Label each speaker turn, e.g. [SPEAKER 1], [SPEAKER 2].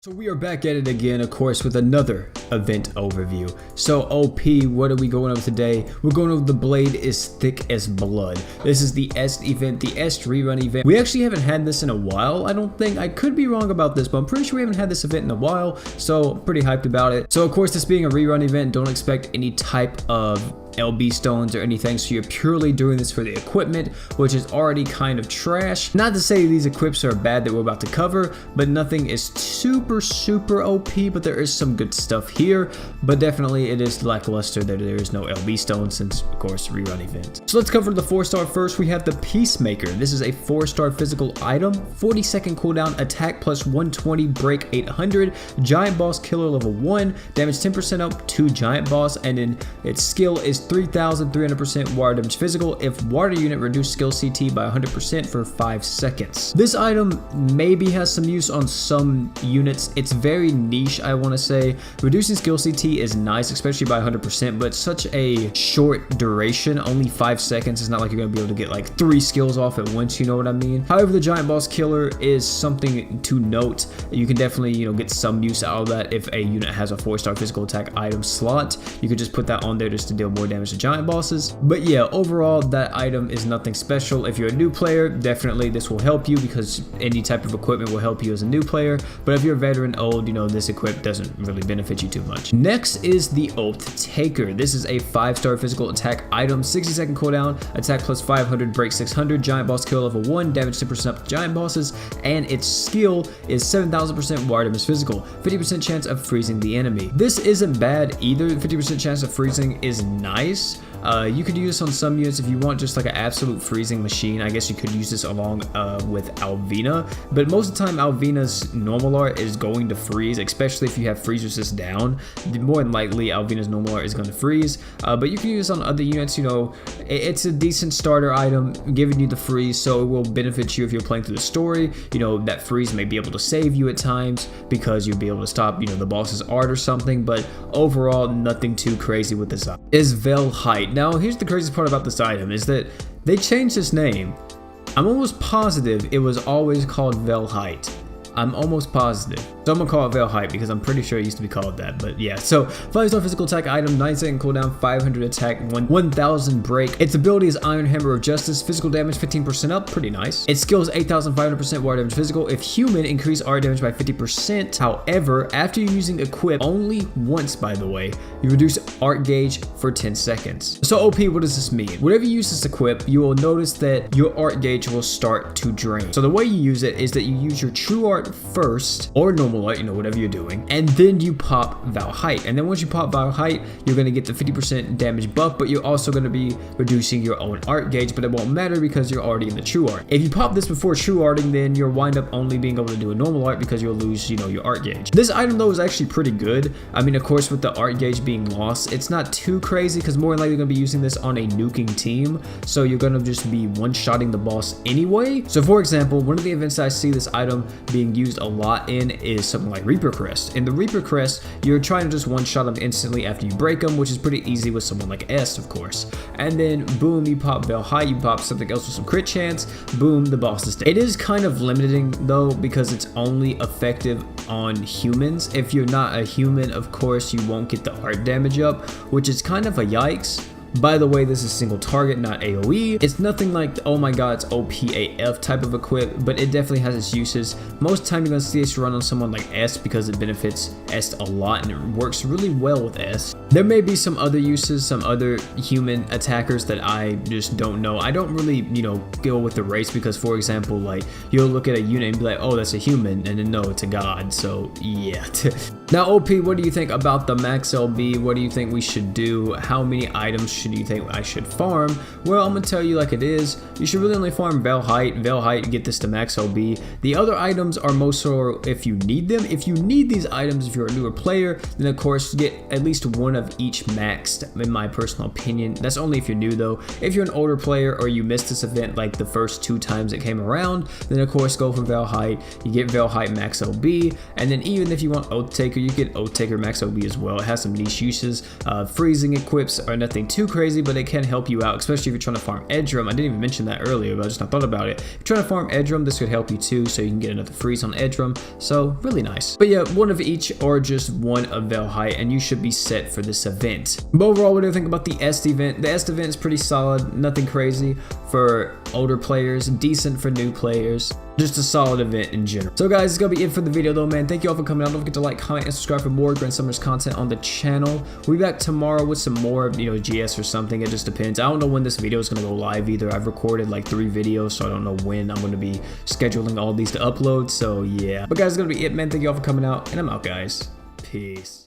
[SPEAKER 1] So we are back at it again, of course, with another event overview. So OP, what are we going over today? We're going over the Blade is Thick as Blood. This is the Est event, the Est rerun event. We actually haven't had this in a while, I don't think. I could be wrong about this, but I'm pretty sure we haven't had this event in a while, so I'm pretty hyped about it. So of course, this being a rerun event, don't expect any type of LB stones or anything, so you're purely doing this for the equipment, which is already kind of trash. Not to say these equips are bad that we're about to cover, but nothing is super OP, but there is some good stuff here, but definitely it is lackluster that there is no LB stone since, of course, rerun event. So let's cover the 4-star first. We have the Peacemaker. This is a 4-star physical item, 40-second cooldown, attack plus 120, break 800, giant boss killer level 1, damage 10% up to giant boss, and then its skill is 3,300% water damage physical if water unit reduced skill CT by 100% for 5 seconds. This item maybe has some use on some units. It's very niche, I want to say. Reducing skill CT is nice, especially by 100%, but such a short duration, only 5 seconds. It's not like you're going to be able to get like 3 skills off at once, you know what I mean? However, the giant boss killer is something to note. You can definitely, get some use out of that if a unit has a 4-star physical attack item slot. You could just put that on there just to deal more damage to giant bosses. But yeah, overall that item is nothing special. If you're a new player, definitely this will help you because any type of equipment will help you as a new player. But if you're a veteran old, this equip doesn't really benefit you too much. Next is the Oath Taker. This is a 5-star physical attack item, 60-second cooldown, attack plus 500, break 600, giant boss kill level 1, damage 10% up to giant bosses, and its skill is 7,000% water damage physical, 50% chance of freezing the enemy. This isn't bad either. 50% chance of freezing is nice. You could use this on some units if you want just like an absolute freezing machine. I guess you could use this along with Alvina, but most of the time Alvina's normal art is going to freeze, especially if you have freeze resist down. More than likely Alvina's normal art is going to freeze, but you can use this on other units. It's a decent starter item giving you the freeze, so it will benefit you if you're playing through the story. That freeze may be able to save you at times because you'll be able to stop the boss's art or something, but overall nothing too crazy with this item. Is Vel Height. Now here's the craziest part about this item is that they changed its name. I'm almost positive it was always called Vel Height. I'm almost positive. So I'm gonna call it Vel Height because I'm pretty sure it used to be called that, but yeah. So 5-star physical attack item, 9-second cooldown, 500 attack, 1,000 break. Its ability is Iron Hammer of Justice, physical damage 15% up, pretty nice. Its skill is 8,500% water damage physical. If human, increase art damage by 50%. However, after you're using equip only once, by the way, you reduce art gauge for 10 seconds. So OP, what does this mean? Whenever you use this equip, you will notice that your art gauge will start to drain. So the way you use it is that you use your true art first, or normal art, whatever you're doing, and then you pop Val Height. And then once you pop Val Height, you're going to get the 50% damage buff, but you're also going to be reducing your own art gauge, but it won't matter because you're already in the true art. If you pop this before true arting, then you'll wind up only being able to do a normal art because you'll lose, your art gauge. This item though is actually pretty good. I mean, of course, with the art gauge being lost, it's not too crazy because more than likely you're going to be using this on a nuking team, so you're going to just be one-shotting the boss anyway. So for example, one of the events I see this item being used a lot in is something like Reaper Crest. In the Reaper Crest, you're trying to just one-shot them instantly after you break them, which is pretty easy with someone like S, of course. And then boom, you pop Vel Height, you pop something else with some crit chance, boom, the boss is dead. It is kind of limiting though because it's only effective on humans. If you're not a human, of course, you won't get the art damage up, which is kind of a yikes. By the way, this is single target, not AoE. It's nothing like, oh my god, it's OPAF type of equip, but it definitely has its uses. Most of the time you're going to see this run on someone like S because it benefits S a lot and it works really well with S. There may be some other uses, some other human attackers that I just don't know. I don't really, go with the race because, for example, like you'll look at a unit and be like, oh, that's a human, and then no, it's a god, so yeah. Now, OP, what do you think about the max LB? What do you think we should do? How many items should you think I should farm? Well, I'm gonna tell you like it is. You should really only farm Vel Height, get this to max LB. The other items are most so if you need them. If you need these items, if you're a newer player, then of course get at least one of have each maxed in my personal opinion. That's only if you're new though. If you're an older player or you missed this event like the first 2 times it came around, then of course go for Valhite. You get Valhite max OB, and then even if you want Oath Taker, you get Oath Taker max OB as well. It has some niche uses. Freezing equips are nothing too crazy, but they can help you out, especially if you're trying to farm Edrum. I didn't even mention that earlier, but I just not thought about it. If you're trying to farm Edrum, this could help you too, so you can get another freeze on Edrum. So really nice. But yeah, one of each or just one of Valhite, and you should be set for this event. But overall, what do you think about the Est event? The Est event is pretty solid, nothing crazy for older players, decent for new players. Just a solid event in general. So guys, it's gonna be it for the video though, man. Thank you all for coming out. Don't forget to like, comment, and subscribe for more Grand Summers content on the channel. We'll be back tomorrow with some more, GS or something. It just depends. I don't know when this video is gonna go live either. I've recorded like 3 videos, so I don't know when I'm gonna be scheduling all these to upload. So yeah. But guys, it's gonna be it, man. Thank you all for coming out, and I'm out, guys. Peace.